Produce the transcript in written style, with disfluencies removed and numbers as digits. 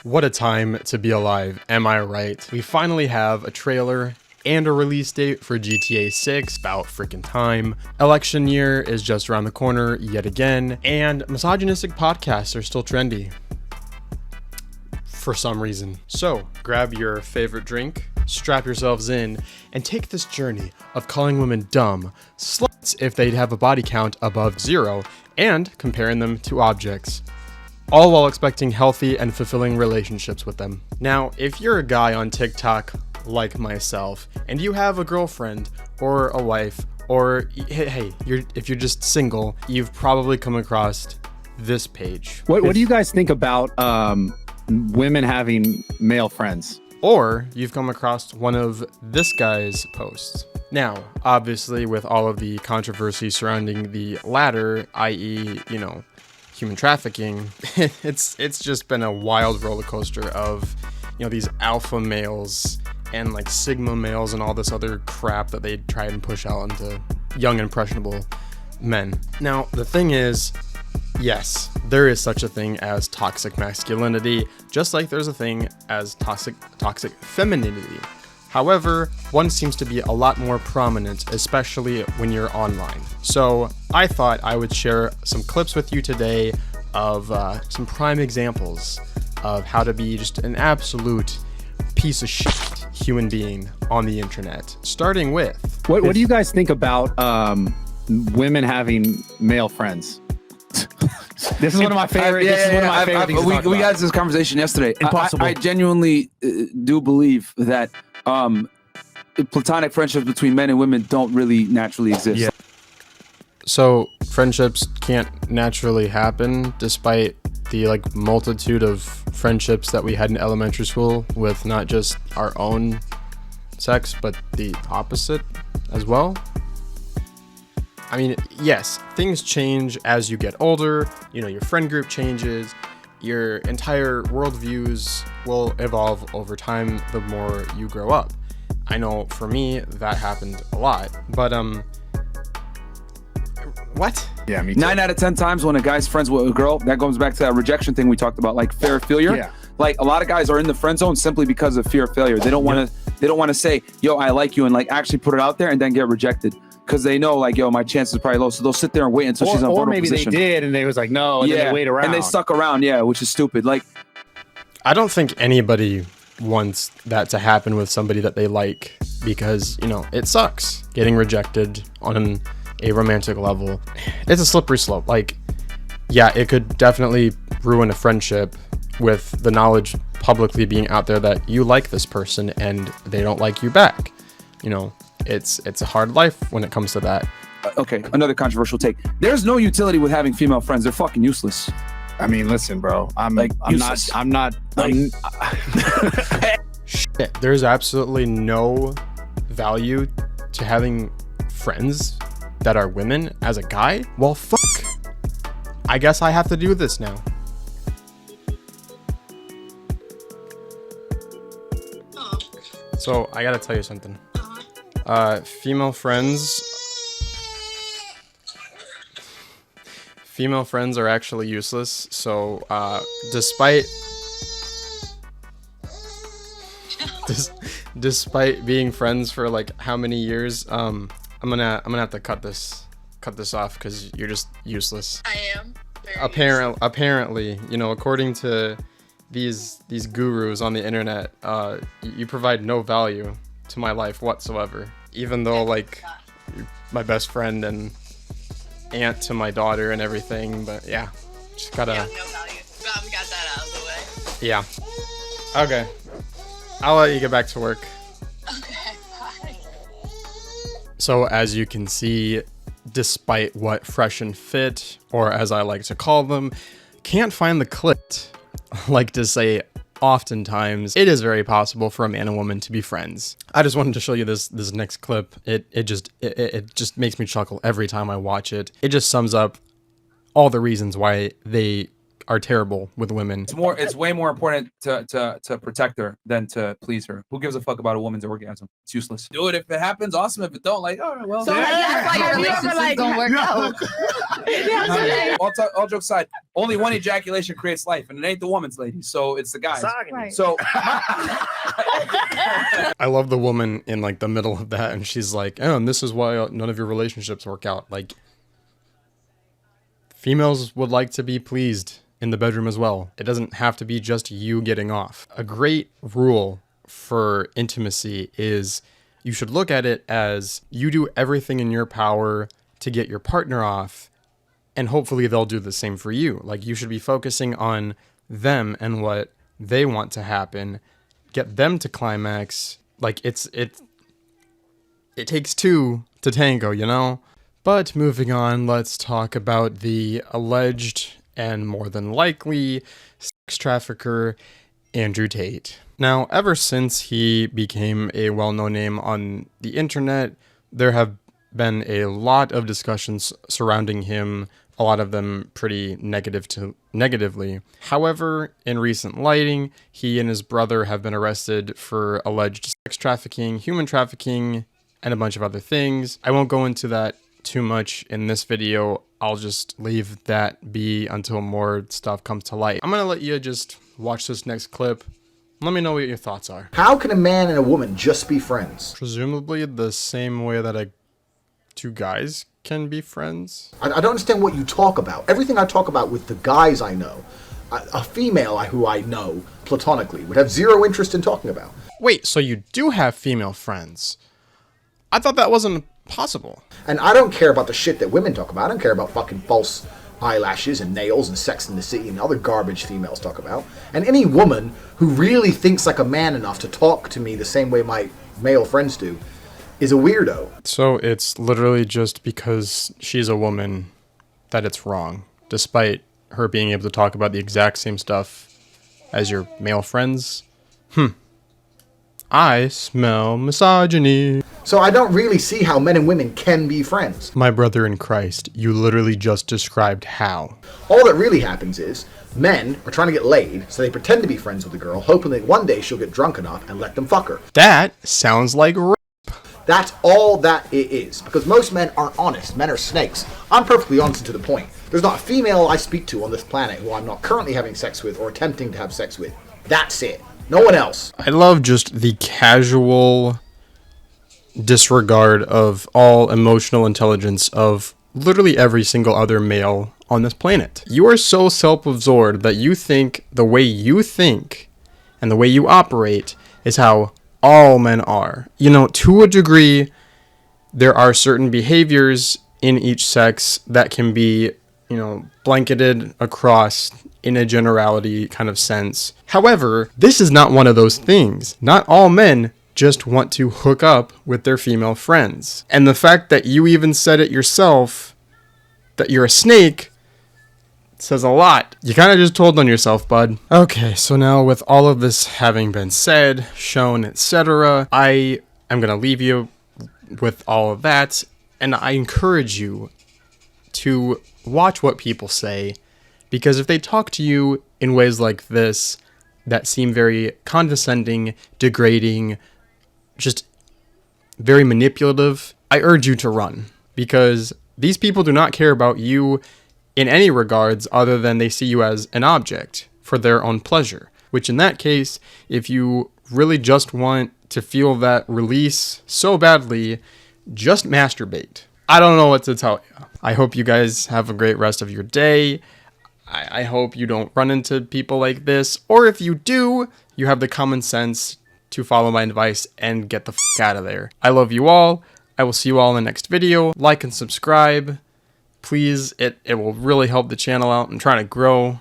What a time to be alive, am I right? We finally have a trailer and a release date for GTA 6, about freaking time. Election year is just around the corner yet again, and misogynistic podcasts are still trendy. For some reason. So, grab your favorite drink, strap yourselves in, and take this journey of calling women dumb, sluts if they have a body count above 0, and comparing them to objects. All while expecting healthy and fulfilling relationships with them. Now, if you're a guy on TikTok like myself, and you have a girlfriend or a wife, or hey, if you're just single, you've probably come across this page. What do you guys think about women having male friends? Or you've come across one of this guy's posts. Now, obviously, with all of the controversy surrounding the latter, i.e., human trafficking, it's just been a wild roller coaster of, these alpha males and like sigma males and all this other crap that they try and push out into young impressionable men. Now, the thing is, yes, there is such a thing as toxic masculinity, just like there's a thing as toxic femininity. However, one seems to be a lot more prominent, especially when you're online. So I thought I would share some clips with you today of some prime examples of how to be just an absolute piece of shit human being on the internet. Starting with... What do you guys think about women having male friends? This is one of my favorite. Things. We got this conversation yesterday. Impossible. I genuinely do believe that platonic friendships between men and women don't really naturally exist. Yeah. So friendships can't naturally happen, despite the multitude of friendships that we had in elementary school with not just our own sex, but the opposite as well. I mean, yes, things change as you get older, your friend group changes, your entire worldviews will evolve over time the more you grow up. I know for me, that happened a lot, but, what? Yeah, me too. 9 out of 10 times when a guy's friends with a girl, that goes back to that rejection thing we talked about, like fear of failure. Yeah. Like a lot of guys are in the friend zone simply because of fear of failure. They don't want to say, yo, I like you, and actually put it out there and then get rejected. Because they know, my chances are probably low. So they'll sit there and wait until she's in a vulnerable maybe position. they did, and they was like, no, and then they wait around. And they stuck around, which is stupid. I don't think anybody wants that to happen with somebody that they like, because, it sucks getting rejected on a romantic level. It's a slippery slope. It could definitely ruin a friendship with the knowledge publicly being out there that you like this person and they don't like you back. It's a hard life when it comes to that. Okay, another controversial take. There's no utility with having female friends. They're fucking useless. I mean, listen, bro. I'm not. Shit, there's absolutely no value to having friends that are women as a guy. Well, fuck. I guess I have to do this now. So I gotta tell you something. Female friends are actually useless. So despite being friends for how many years, I'm gonna have to cut this off because you're just useless. I am. Apparently, according to these gurus on the internet, you provide no value to my life whatsoever. Even though you're my best friend and aunt to my daughter and everything, but yeah, just gotta. Yeah, no value. Got that out of the way. Yeah. Okay. I'll let you get back to work. Okay, bye. So as you can see, despite what Fresh and Fit, or as I like to call them, can't find the clit, like to say oftentimes, it is very possible for a man and woman to be friends. I just wanted to show you this next clip. It just makes me chuckle every time I watch it. It just sums up all the reasons why they are terrible with women. It's way more important to protect her than to please her. Who gives a fuck about a woman's orgasm? It's useless. Do it if it happens, awesome. If it don't, like, all right, well. So that's why your relationship's gonna work out. All jokes aside, only one ejaculation creates life, and it ain't the woman's, lady. So it's the guy's. Right. So I love the woman in like the middle of that, and she's like, "Oh, and this is why none of your relationships work out." Like, females would like to be pleased in the bedroom as well. It doesn't have to be just you getting off. A great rule for intimacy is you should look at it as you do everything in your power to get your partner off, and hopefully they'll do the same for you. Like, you should be focusing on them and what they want to happen, get them to climax. Like, it takes two to tango, you know? But moving on, let's talk about the alleged and more than likely sex trafficker, Andrew Tate. Now, ever since he became a well-known name on the internet, there have been a lot of discussions surrounding him, a lot of them pretty negatively. However, in recent lighting, he and his brother have been arrested for alleged sex trafficking, human trafficking, and a bunch of other things. I won't go into that too much in this video. I'll just leave that be until more stuff comes to light. I'm gonna let you just watch this next clip. Let me know what your thoughts are. How can a man and a woman just be friends? Presumably the same way that two guys can be friends. I don't understand what you talk about. Everything I talk about with the guys I know, a female who I know platonically would have zero interest in talking about. Wait, so you do have female friends? I thought that wasn't possible. And I don't care about the shit that women talk about. I don't care about fucking false eyelashes and nails and Sex in the City and other garbage females talk about. And any woman who really thinks like a man enough to talk to me the same way my male friends do is a weirdo. So it's literally just because she's a woman that it's wrong, despite her being able to talk about the exact same stuff as your male friends? I smell misogyny. So I don't really see how men and women can be friends. My brother in Christ, you literally just described how. All that really happens is men are trying to get laid, so they pretend to be friends with a girl, hoping that one day she'll get drunk enough and let them fuck her. That sounds like rape. That's all that it is, because most men aren't honest. Men are snakes. I'm perfectly honest and to the point. There's not a female I speak to on this planet who I'm not currently having sex with or attempting to have sex with. That's it. No one else. I love just the casual disregard of all emotional intelligence of literally every single other male on this planet. You are so self-absorbed that you think the way you think and the way you operate is how all men are. You know, to a degree, there are certain behaviors in each sex that can be, you know, blanketed across in a generality kind of sense. However, this is not one of those things. Not all men just want to hook up with their female friends. And the fact that you even said it yourself, that you're a snake, says a lot. You kind of just told on yourself, bud. Okay, so now with all of this having been said, shown, etc., I am going to leave you with all of that, and I encourage you to watch what people say, because if they talk to you in ways like this that seem very condescending, degrading, just very manipulative, I urge you to run, because these people do not care about you in any regards other than they see you as an object for their own pleasure, which in that case, if you really just want to feel that release so badly, just masturbate. I don't know what to tell you. I hope you guys have a great rest of your day. I hope you don't run into people like this, or if you do, you have the common sense to follow my advice and get the fuck out of there. I love you all. I will see you all in the next video. Like and subscribe. Please, it will really help the channel out. I'm trying to grow.